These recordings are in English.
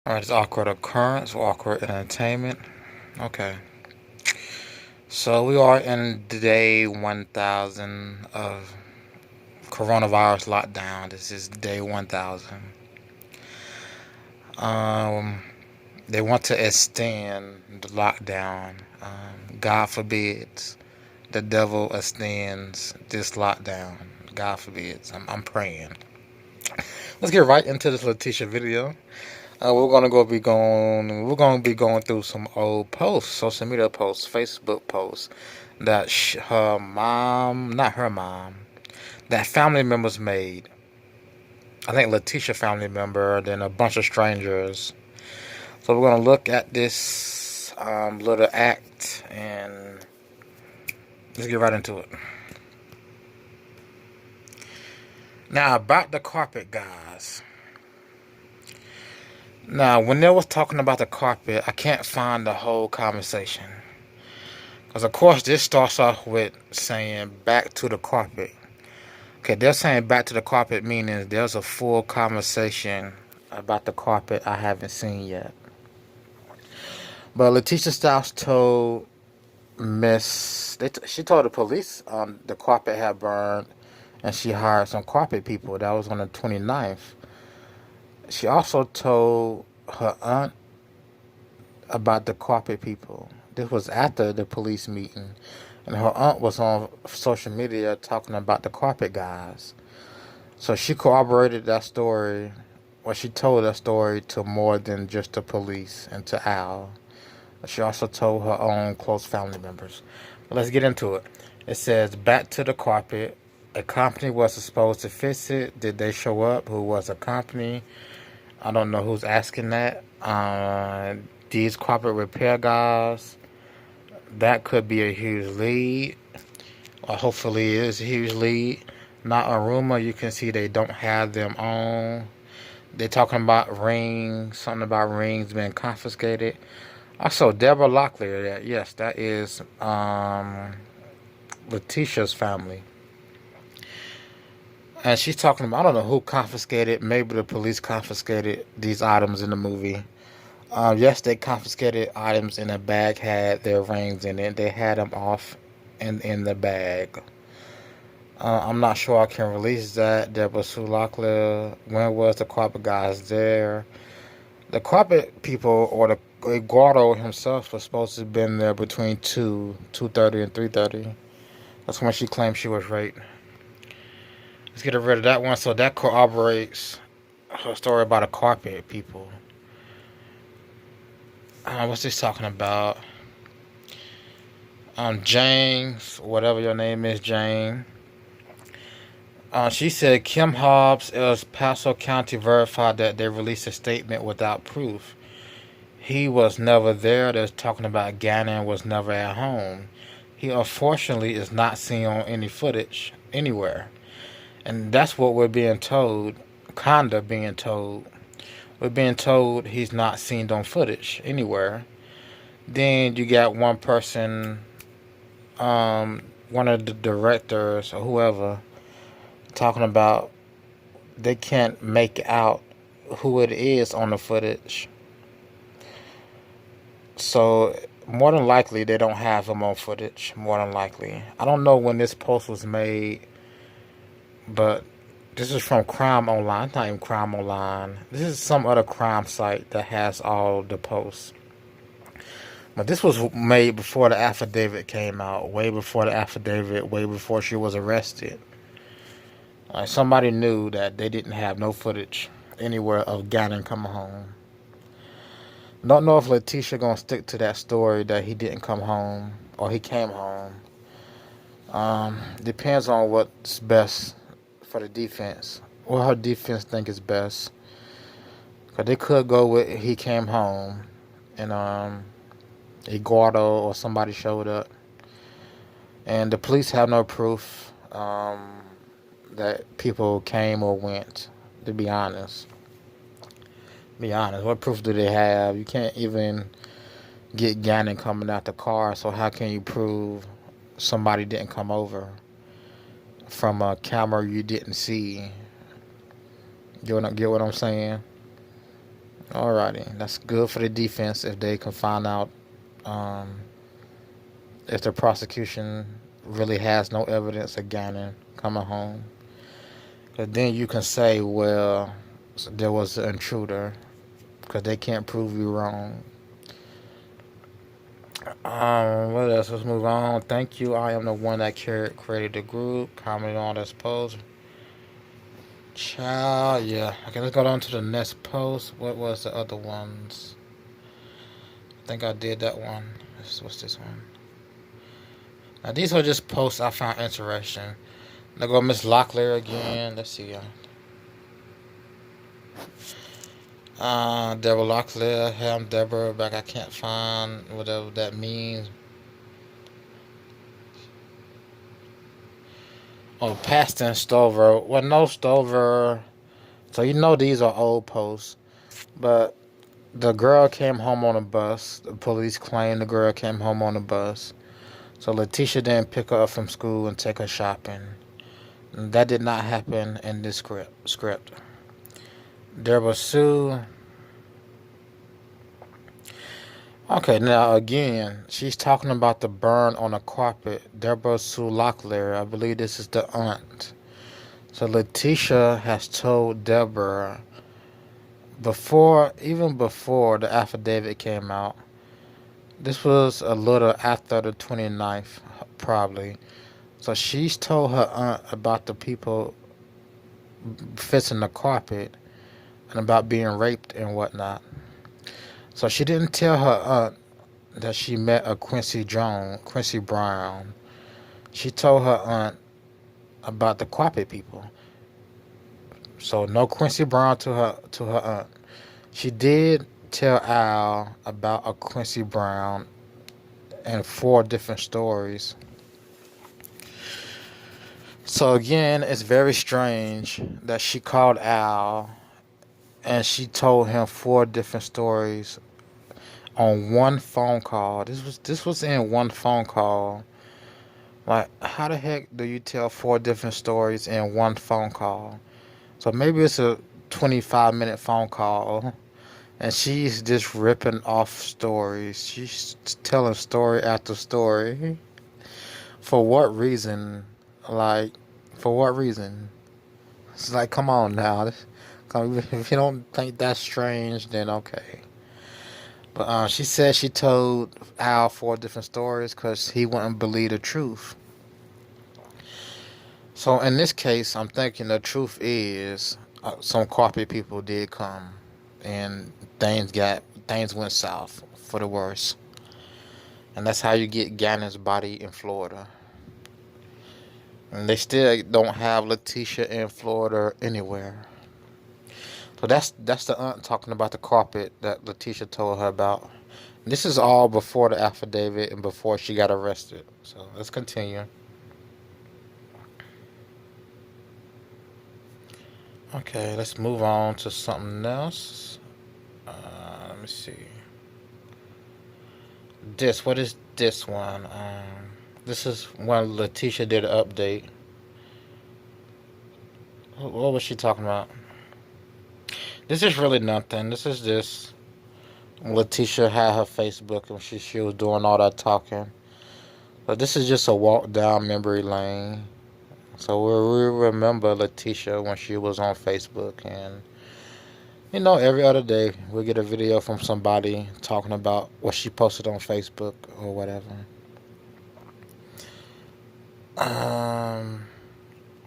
Alright, it's awkward occurrence, awkward entertainment. Okay. So we are in day 1000 of coronavirus lockdown. This is day 1000. Um, they want to extend the lockdown. God forbids the devil extends this lockdown. God forbids. I'm praying. Let's get right into this Letecia video. We're gonna be going through some old posts, social media posts, Facebook posts that her mom, not her mom, that family members made. I think Letecia family member, then a bunch of strangers. So we're gonna look at this little act and let's get right into it. Now about the carpet guys. Now when they was talking about the carpet, I can't find the whole conversation. Because, of course, this starts off with saying back to the carpet. Okay, they're saying back to the carpet, meaning there's a full conversation about the carpet I haven't seen yet. But Letecia Stauch told she told the police the carpet had burned and she hired some carpet people. That was on the 29th. She also told her aunt about the carpet people. This was after the police meeting. And her aunt was on social media talking about the carpet guys. So she corroborated that story. Well, she told that story to more than just the police and to Al. She also told her own close family members. But let's get into it. It says, back to the carpet. A company was supposed to fix it. Did they show up? Who was a company? I don't know who's asking that. These carpet repair guys. That could be a huge lead. Or hopefully it is a huge lead. Not a rumor. You can see they don't have them on. They're talking about rings. Something about rings being confiscated. Also, Deborah Locklear. Yes, that is Letecia's family. And she's talking about, I don't know who confiscated. Maybe the police confiscated these items in the movie. Yes, they confiscated items in a bag, had their rings in it. They had them off in the bag. I'm not sure I can release that. Deborah Sue Locklear. When was the carpet guys there? The carpet people, or the Eduardo himself, was supposed to have been there between 2:30 and 3:30. That's when she claimed she was raped. Let's get rid of that one. So that corroborates her story about the carpet people. What's this talking about? James, whatever your name is, Jane. She said Kim Hobbs is Paso County verified that they released a statement without proof. He was never there. They're talking about Gannon was never at home. He unfortunately is not seen on any footage anywhere. And that's what we're being told, kinda being told. We're being told he's not seen on footage anywhere. Then you got one person, one of the directors or whoever, talking about they can't make out who it is on the footage. So more than likely they don't have him on footage. More than likely. I don't know when this post was made, but this is from Crime Online. It's not even Crime Online. This is some other crime site that has all the posts. But this was made before the affidavit came out. Way before the affidavit. Way before she was arrested. Somebody knew that they didn't have no footage anywhere of Gannon coming home. Don't know if Letecia gonna stick to that story that he didn't come home or he came home. Depends on what's best for the defense. What her defense think is best. Cause they could go with he came home and Eduardo or somebody showed up. And the police have no proof that people came or went, to be honest. What proof do they have? You can't even get Gannon coming out the car, so how can you prove somebody didn't come over from a camera you didn't see? Get what I'm saying? Alrighty, that's good for the defense if they can find out um, if the prosecution really has no evidence of Gannon coming home. Because then you can say, well, there was an intruder, because they can't prove you wrong. What else? Let's move on. Thank you. I am the one that created the group. Commented on this post. Child, yeah. Okay, let's go on to the next post. What was the other ones? I think I did that one. What's this one? Now these are just posts I found interesting. Let's go Miss Locklear again. Let's see. Deborah Locklear. Hey, I'm Deborah. Back. I can't find whatever that means. Oh, Paston Stover. Well, no Stover. So you know these are old posts, but the girl came home on a bus. The police claim the girl came home on a bus. So Letecia didn't pick her up from school and take her shopping. That did not happen in this script. Deborah Sue. Okay, now again, she's talking about the burn on the carpet. Deborah Sue Locklear. I believe this is the aunt. So Letecia has told Deborah even before the affidavit came out. This was a little after the 29th, probably. So she's told her aunt about the people fixing the carpet and about being raped and whatnot. So she didn't tell her aunt that she met a Quincy Brown. She told her aunt about the carpet people. So no Quincy Brown to her aunt. She did tell Al about a Quincy Brown and 4 different stories. So again, it's very strange that she called Al and she told him 4 different stories on one phone call. This was in one phone call. Like, how the heck do you tell 4 different stories in one phone call? So maybe it's a 25-minute phone call, and she's just ripping off stories. She's telling story after story. For what reason? Like, for what reason? It's like, come on now. If you don't think that's strange, then okay. But she said she told Al 4 different stories because he wouldn't believe the truth. So in this case, I'm thinking the truth is some carpet people did come, and things went south for the worse. And that's how you get Gannon's body in Florida. And they still don't have Letecia in Florida anywhere. So that's the aunt talking about the carpet that Letecia told her about. This is all before the affidavit and before she got arrested. So let's continue. Okay, let's move on to something else. Let me see. What is this one? This is when Letecia did an update. What was she talking about? This is really nothing. This is just Letecia had her Facebook and she was doing all that talking. But this is just a walk down memory lane. So we remember Letecia when she was on Facebook, and every other day we get a video from somebody talking about what she posted on Facebook or whatever.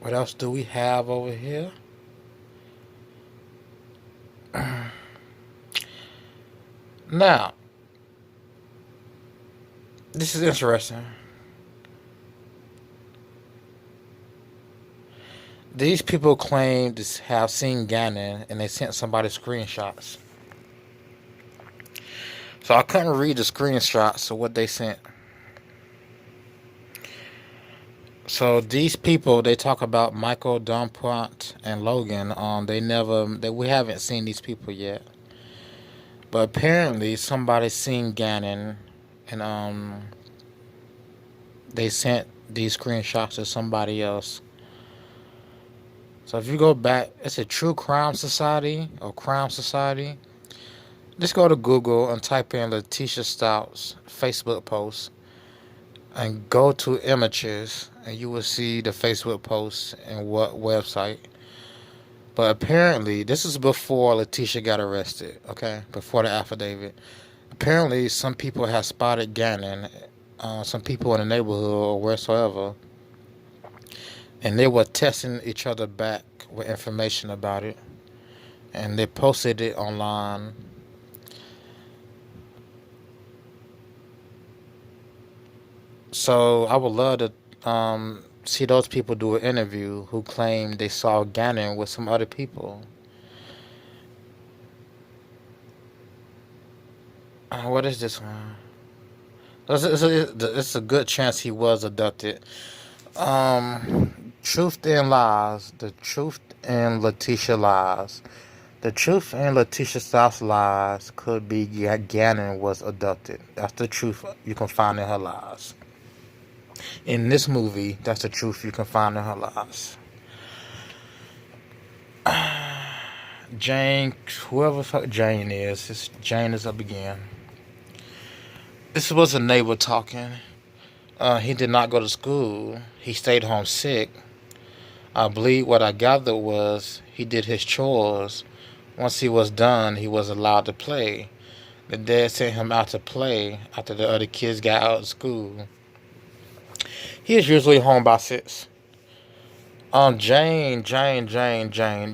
What else do we have over here? Now, this is interesting. These people claim to have seen Gannon, and they sent somebody screenshots. So I couldn't read the screenshots of what they sent. So these people, they talk about Michael, Dumpont, and Logan. We haven't seen these people yet. But apparently somebody's seen Gannon, and they sent these screenshots to somebody else. So if you go back, it's a True Crime Society or Crime Society. Just go to Google and type in Letecia Stauch's Facebook post and go to images, and you will see the Facebook post and what website. But apparently, this is before Letecia got arrested, okay? Before the affidavit. Apparently, some people have spotted Gannon, some people in the neighborhood or wheresoever, and they were testing each other back with information about it, and they posted it online. So I would love to see those people do an interview who claim they saw Gannon with some other people. What is this one? It's a good chance he was abducted. Truth and lies. The truth and Letecia lies. The truth in Letecia Stauch's lies could be Gannon was abducted. That's the truth you can find in her lies. In this movie, that's the truth you can find in her lies. Jane, whoever the fuck Jane is, Jane is up again. This was a neighbor talking. He did not go to school. He stayed home sick. I believe what I gathered was he did his chores. Once he was done, he was allowed to play. The dad sent him out to play after the other kids got out of school. He is usually home by 6. Jane, Gannon.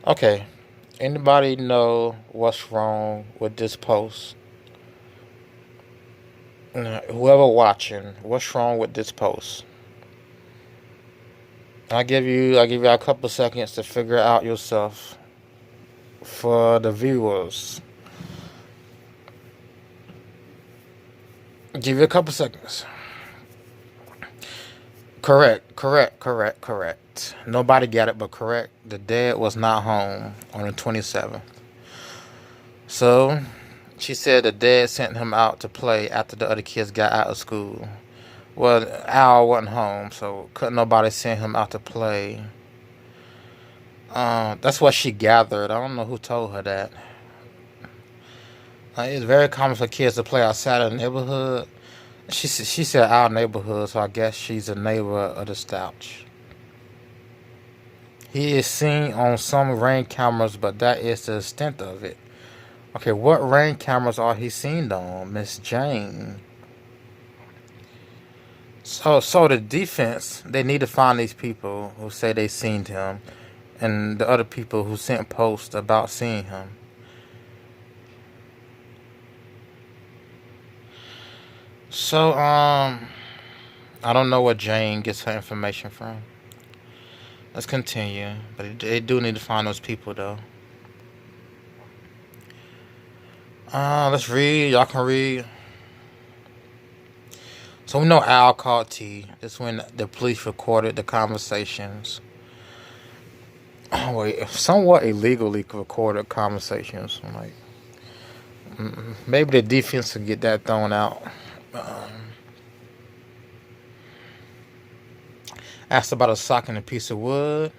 Okay. Anybody know what's wrong with this post? Whoever watching, what's wrong with this post? I'll give you a couple seconds to figure it out yourself. For the viewers, give you a couple seconds. Correct. Nobody got it but correct. The dad was not home on the 27th. So, she said the dad sent him out to play after the other kids got out of school. Well, Al wasn't home, so couldn't nobody send him out to play. That's what she gathered. I don't know who told her that. It's very common for kids to play outside of the neighborhood. She said our neighborhood, so I guess she's a neighbor of the Stauch. He is seen on some Ring cameras, but that is the extent of it. Okay, what Ring cameras are he seen on, Miss Jane? So the defense, they need to find these people who say they seen him, and the other people who sent posts about seeing him. So, I don't know where Jane gets her information from. Let's continue. But they do need to find those people, though. Let's read. Y'all can read. So we know Al called T. This is when the police recorded the conversations. Somewhat illegally recorded conversations. Like, maybe the defense will get that thrown out. Asked about a sock and a piece of wood.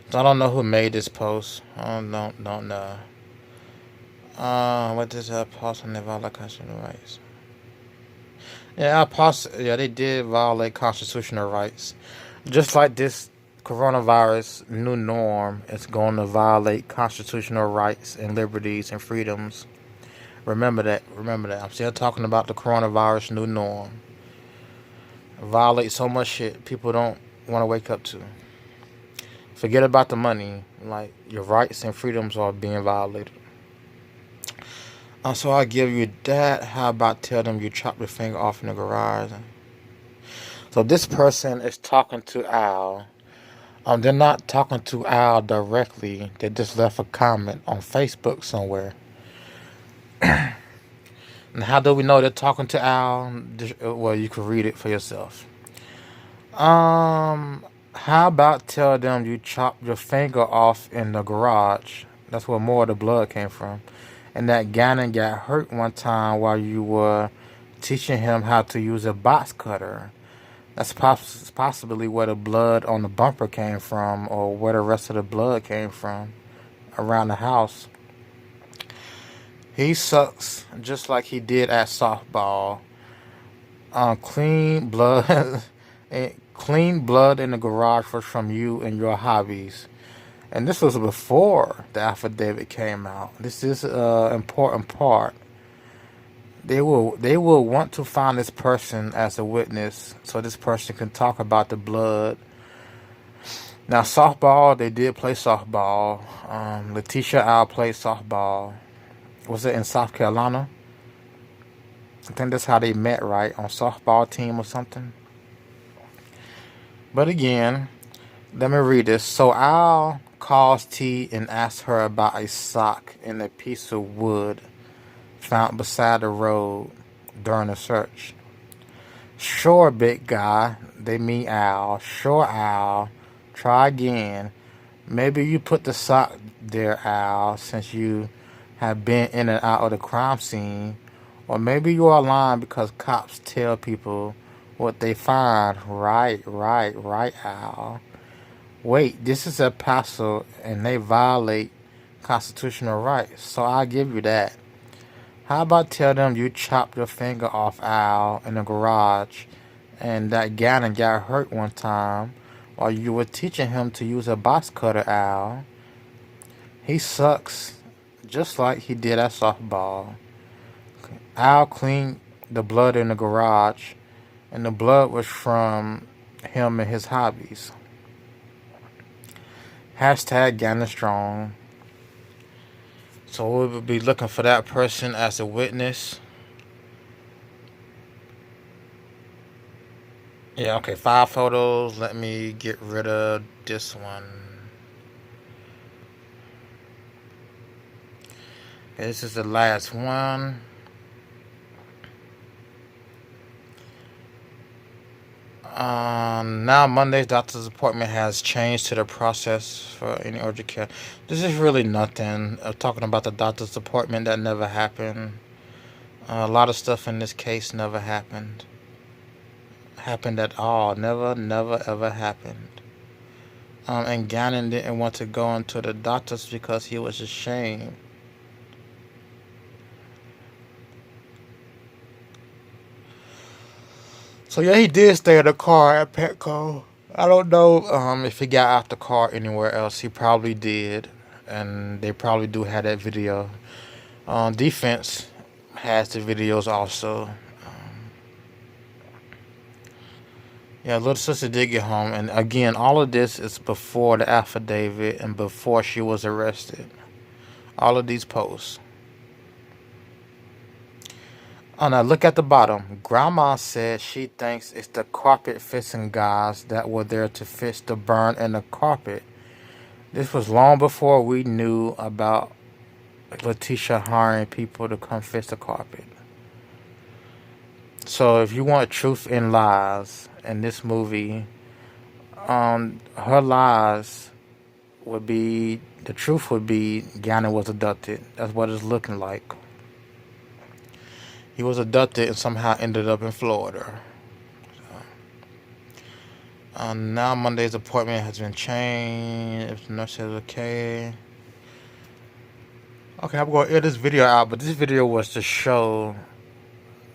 So I don't know who made this post. I don't know. What does that post on the violate constitutional rights? Yeah, they did violate constitutional rights. Just like this coronavirus new norm is going to violate constitutional rights and liberties and freedoms. Remember that. I'm still talking about the coronavirus new norm. Violate so much shit people don't want to wake up to. Forget about the money. Like, your rights and freedoms are being violated. So I'll give you that. How about tell them you chopped your finger off in the garage? So this person is talking to Al. They're not talking to Al directly. They just left a comment on Facebook somewhere. And how do we know they're talking to Al? Well, you can read it for yourself. How about tell them you chopped your finger off in the garage? That's where more of the blood came from. And that Gannon got hurt one time while you were teaching him how to use a box cutter. That's possibly where the blood on the bumper came from, or where the rest of the blood came from around the house. He sucks just like he did at softball. Clean blood, clean blood in the garage was from you and your hobbies. And this was before the affidavit came out. This is an important part. They will want to find this person as a witness, so this person can talk about the blood. Now, softball, they did play softball. Letecia Stauch played softball. Was it in South Carolina? I think that's how they met, right? On softball team or something. But again, let me read this. So Al calls T and asks her about a sock in a piece of wood found beside the road during the search. Sure, big guy. They meet Al. Sure, Al. Try again. Maybe you put the sock there, Al, since you have been in and out of the crime scene. Or maybe you are lying because cops tell people what they find. Right, Al. Wait, this is El Paso and they violate constitutional rights, so I'll give you that. How about tell them you chopped your finger off Al in the garage and that Gannon got hurt one time while you were teaching him to use a box cutter, Al? He sucks, just like he did at softball. Al cleaned the blood in the garage, and the blood was from him and his hobbies. Hashtag Gannon Strong. So we will be looking for that person as a witness. Yeah, okay, 5 photos. Let me get rid of this one. Okay, this is the last one. Now Monday's doctor's appointment has changed to the process for any urgent care. This is really nothing. Talking about the doctor's appointment, that never happened. A lot of stuff in this case never happened. Happened at all. Never, ever happened. And Gannon didn't want to go into the doctor's because he was ashamed. So yeah, he did stay in the car at Petco. I don't know if he got out the car anywhere else. He probably did, and they probably do have that video. Defense has the videos also. Yeah, little sister did get home, and again, all of this is before the affidavit and before she was arrested. All of these posts. Oh, now look at the bottom. Grandma said she thinks it's the carpet fixing guys that were there to fix the burn in the carpet. This was long before we knew about Letecia hiring people to come fix the carpet. So if you want truth in lies in this movie, her lies would be, the truth would be Gannon was abducted. That's what it's looking like. He was abducted and somehow ended up in Florida. Now Monday's appointment has been changed. If the nurse says okay. Okay, I'm going to edit this video out, but this video was to show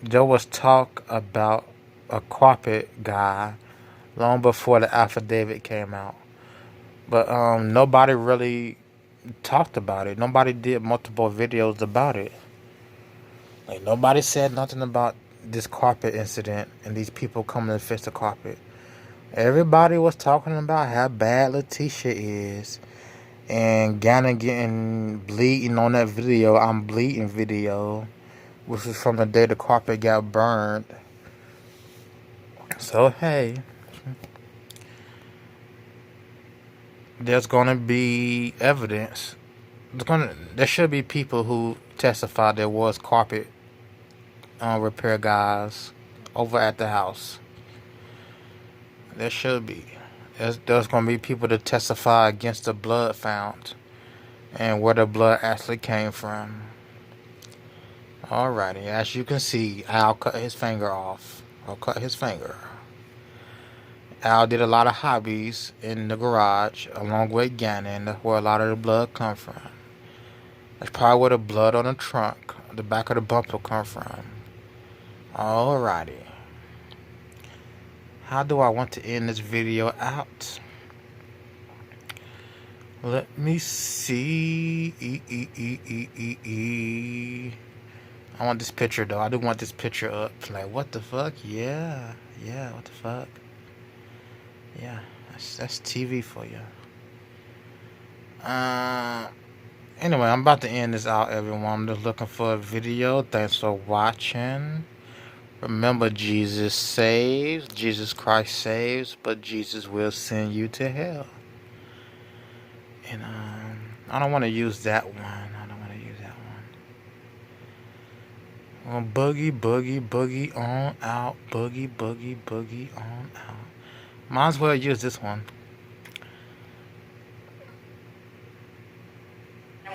there was talk about a carpet guy long before the affidavit came out. But nobody really talked about it. Nobody did multiple videos about it. Like, nobody said nothing about this carpet incident and these people coming to fix the carpet. Everybody was talking about how bad Letecia is. And Gannon getting bleeding on that video, I'm bleeding video, which is from the day the carpet got burned. So, hey, there's going to be evidence. There should be people who testify there was carpet repair guys over at the house. There should be. There's going to be people to testify against the blood found and where the blood actually came from. Alrighty, as you can see, Al cut his finger off. I'll cut his finger. Al did a lot of hobbies in the garage, along with Gannon. That's where a lot of the blood come from. That's probably where the blood on the trunk, the back of the bumper come from. Alrighty. How do I want to end this video out? Let me see. I want this picture though. I do want this picture up. Like, what the fuck? Yeah. Yeah, what the fuck? Yeah, that's TV for you. Anyway, I'm about to end this out, everyone. I'm just looking for a video. Thanks for watching. Remember, Jesus saves. Jesus Christ saves, but Jesus will send you to hell. And I don't want to use that one. I don't want to use that one. Well, boogie, boogie, boogie on out. Boogie, boogie, boogie on out. Might as well use this one.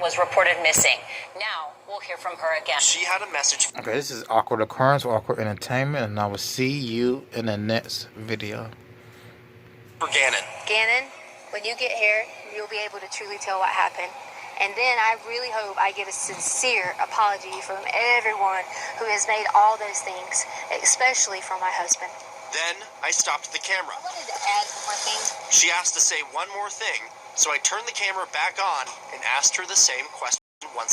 Was reported missing. Now we'll hear from her again. She had a message. Okay, this is Awkward Occurrence, Awkward Entertainment, and I will see you in the next video. For Gannon. Gannon, when you get here, you'll be able to truly tell what happened. And then I really hope I get a sincere apology from everyone who has made all those things, especially from my husband. Then I stopped the camera. I wanted to add one more thing. She asked to say one more thing, so I turned the camera back on and asked her the same question.